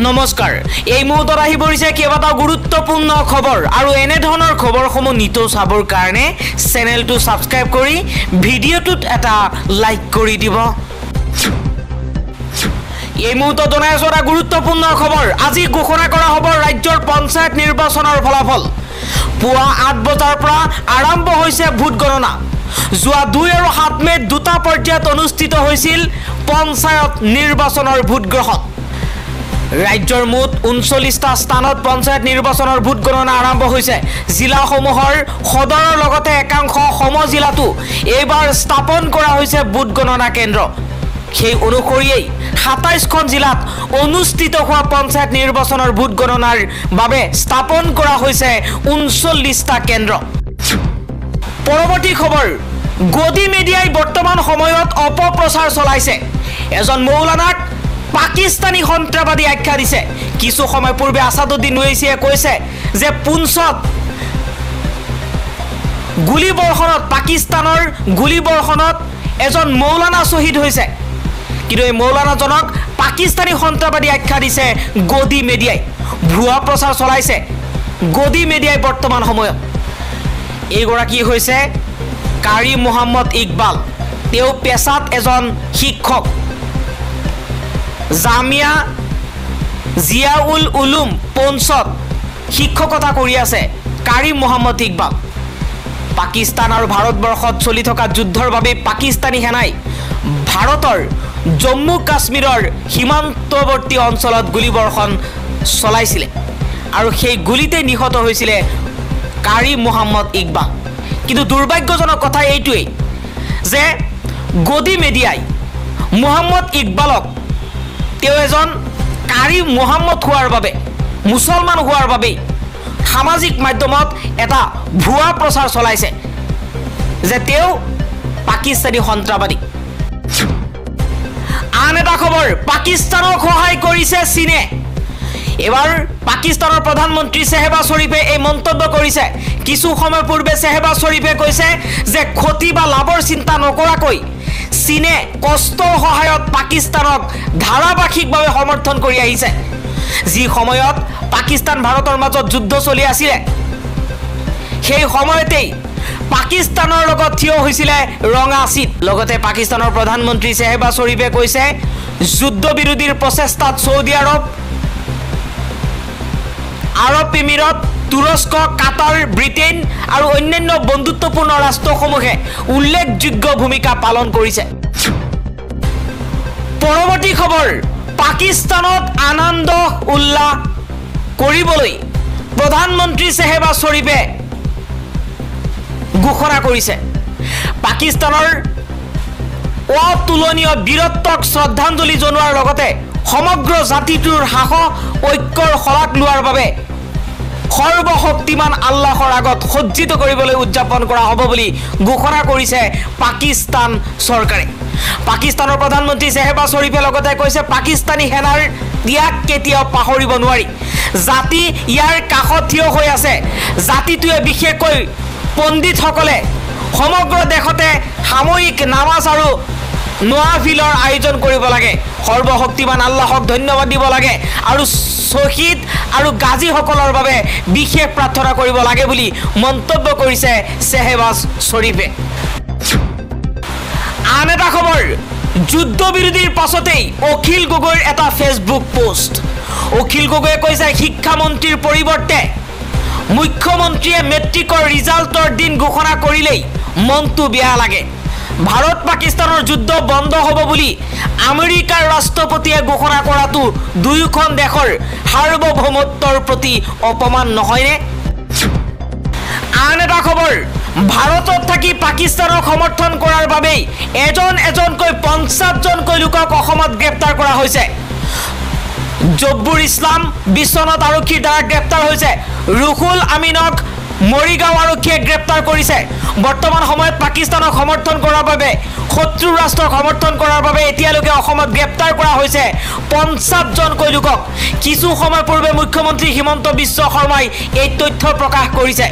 নমস্কাৰ এই মুহূৰ্তত আহি পৰিছে কেইবাটাও গুৰুত্বপূৰ্ণ খবৰ আৰু এনে ধৰণৰ খবৰসমূহ নিতৌ চাবৰ কাৰণে চেনেলটো সাবস্ক্ৰাইব কৰি ভিডিঅ'টোত এটা লাইক কৰি দিব। এই মুহূৰ্তত জনাই আছো এটা গুৰুত্বপূৰ্ণ খবৰ। আজি ঘোষণা কৰা হ'ব ৰাজ্যৰ পঞ্চায়ত নিৰ্বাচনৰ ফলাফল। পুৱা 8 বজাৰ পৰা আৰম্ভ হৈছে ভোট গণনা। যোৱা 2 আৰু 7 মে'ত দুটা পৰ্যায়ত অনুষ্ঠিত হৈছিল পঞ্চায়ত নিৰ্বাচনৰ ভোট গ্ৰহণ। ৰাজ্যৰ মুঠ 39টা স্থানত পঞ্চায়ত নিৰ্বাচনৰ ভোট গণনা আৰম্ভ হৈছে। জিলাসমূহৰ সদৰৰ লগতে একাংশ সমজিলাতো এইবাৰ স্থাপন কৰা হৈছে ভোট গণনা কেন্দ্ৰ। সেই অনুসৰিয়েই 27খন জিলাত অনুষ্ঠিত হোৱা পঞ্চায়ত নিৰ্বাচনৰ ভোট গণনাৰ বাবে স্থাপন কৰা হৈছে 39টা কেন্দ্ৰ। পৰৱৰ্তী খবৰ, গদি মিডিয়াই বৰ্তমান সময়ত অপপ্ৰচাৰ চলাইছে। এজন মৌলানাক পাকিস্তানী সন্ত্ৰাসবাদী আখ্যা দিছে। কিছু সময় পূৰ্বে আছাদুদ্দিন ওৱেইছিয়ে কৈছে যে পুঞ্চত পাকিস্তানৰ গুলীবৰ্ষণত এজন মৌলানা শ্বহীদ হৈছে। কিন্তু এই মৌলানাজনক পাকিস্তানী সন্ত্ৰাসবাদী আখ্যা দিছে গদি মিডিয়াই। ভুৱা প্ৰচাৰ চলাইছে গদি মিডিয়াই বৰ্তমান সময়ত। এইগৰাকী হৈছে কাৰী মোহাম্মদ ইকবাল। তেওঁ পেছাত এজন শিক্ষক। জামিয়া জিয়াউল উলুম পঞ্চত শিক্ষকতা কৰি আছে কাৰী মোহাম্মদ ইকবাল। পাকিস্তান আৰু ভাৰতবৰ্ষত চলি থকা যুদ্ধৰ বাবে পাকিস্তানী সেনাই ভাৰতৰ জম্মু কাশ্মীৰৰ সীমান্তৱৰ্তী অঞ্চলত গুলীবৰ্ষণ চলাইছিলে আৰু সেই গুলীতে নিহত হৈছিলে কাৰী মোহাম্মদ ইকবাল। কিন্তু দুৰ্ভাগ্যজনক কথা এইটোৱেই যে গদি মিডিয়াই মোহাম্মদ ইকবালক তেওঁ এজন কাৰী মোহাম্মদ হোৱাৰ বাবে, মুছলমান হোৱাৰ বাবে সামাজিক মাধ্যমত এটা ভুৱা প্ৰচাৰ চলাইছে যে তেওঁ পাকিস্তানী সন্ত্ৰাসবাদী। আন এটা খবৰ, পাকিস্তানক সহায় কৰিছে চীনে। এবাৰ পাকিস্তানৰ প্ৰধানমন্ত্ৰী শ্বাহবাজ শ্বৰীফে এই মন্তব্য কৰিছে। কিছু সময় পূৰ্বে শ্বাহবাজ শ্বৰীফে কৈছে যে ক্ষতি বা লাভৰ চিন্তা নকৰাকৈ চীনে কষ্টৰ সহায়ত পাকিস্তানক ধাৰাবাহিকভাৱে সমৰ্থন কৰি আহিছে। যি সময়ত পাকিস্তান ভাৰতৰ মাজত যুদ্ধ চলি আছিলে সেই সময়তেই পাকিস্তানৰ লগত থিয় হৈছিলে ৰঙা চিট। লগতে পাকিস্তানৰ প্ৰধানমন্ত্ৰী শ্বাহবাজ শ্বৰীফে কৈছে যুদ্ধ বিৰোধীৰ প্ৰচেষ্টাত ছৌদি আৰৱ, আৰব এমিৰত, তুৰস্ক, কাটাৰ, ব্ৰিটেইন আৰু অন্যান্য বন্ধুত্বপূৰ্ণ ৰাষ্ট্ৰসমূহে উল্লেখযোগ্য ভূমিকা পালন কৰিছে। পৰৱৰ্তী খবৰ, পাকিস্তানত আনন্দ উল্লাস কৰিবলৈ প্ৰধানমন্ত্ৰী শ্বাহবাজ শ্বৰীফে ঘোষণা কৰিছে। পাকিস্তানৰ অতুলনীয় বীৰত্বক শ্ৰদ্ধাঞ্জলি জনোৱাৰ লগতে সমগ্ৰ জাতিটোৰ সাহস ঐক্যৰ শলাগ লোৱাৰ বাবে সৰ্বশক্তিমান আল্লাহৰ আগত সজ্জিত কৰিবলৈ উদযাপন কৰা হ'ব বুলি ঘোষণা কৰিছে পাকিস্তান চৰকাৰে। পাকিস্তানৰ প্ৰধানমন্ত্ৰী শ্বাহবাজ শ্বৰীফে লগতে কৈছে পাকিস্তানী সেনাৰ ত্যাগ কেতিয়াও পাহৰিব নোৱাৰি। জাতি ইয়াৰ কাষত থিয় হৈ আছে। জাতিটোৱে বিশেষকৈ পণ্ডিতসকলে সমগ্ৰ দেশতে সামূহিক নামাজ আৰু নৱাফিলৰ আয়োজন কৰিব লাগে। সৰ্বশক্তিমান আল্লাহক ধন্যবাদ দিব লাগে আৰু শ্বহীদ আৰু গাজীসকলৰ বাবে বিশেষ প্ৰাৰ্থনা কৰিব লাগে বুলি মন্তব্য কৰিছে শ্বাহবাজ শ্বৰীফে। আন এটা খবৰ, যুদ্ধ বিৰোধীৰ পাছতেই অখিল গগৈৰ এটা ফেচবুক পোষ্ট। অখিল গগৈয়ে কৈছে শিক্ষামন্ত্ৰীৰ পৰিৱৰ্তে মুখ্যমন্ত্ৰীয়ে মেট্ৰিকৰ ৰিজাল্টৰ দিন ঘোষণা কৰিলেই মনটো বেয়া লাগে। ভাৰত পাকিস্তানৰ যুদ্ধ বন্ধ হ'ব বুলি আমেৰিকাৰ ৰাষ্ট্ৰপতিয়ে ঘোষণা কৰাটো দুয়োখন দেশৰ সাৰ্বভৌমত্বৰ প্ৰতি অপমান নহয়নে? আন এটা খবৰ, ভাৰতত থাকি পাকিস্তানক সমৰ্থন কৰাৰ বাবেই এজনকৈ 50জনকৈ লোকক অসমত গ্ৰেপ্তাৰ কৰা হৈছে। জব্বুৰ ইছলাম বিশ্বনাথ আৰক্ষীৰ দ্বাৰা গ্ৰেপ্তাৰ হৈছে। ৰুহুল আমিনক মৰিগাঁও আৰক্ষীয়ে গ্ৰেপ্তাৰ কৰিছে। বৰ্তমান সময়ত পাকিস্তানক সমৰ্থন কৰাৰ বাবে, শত্ৰু ৰাষ্ট্ৰক সমৰ্থন কৰাৰ বাবে এতিয়ালৈকে অসমত গ্ৰেপ্তাৰ কৰা হৈছে 50জনকৈ লোকক। কিছু সময় পূৰ্বে মুখ্যমন্ত্ৰী হিমন্ত বিশ্ব শৰ্মাই এই তথ্য প্ৰকাশ কৰিছে।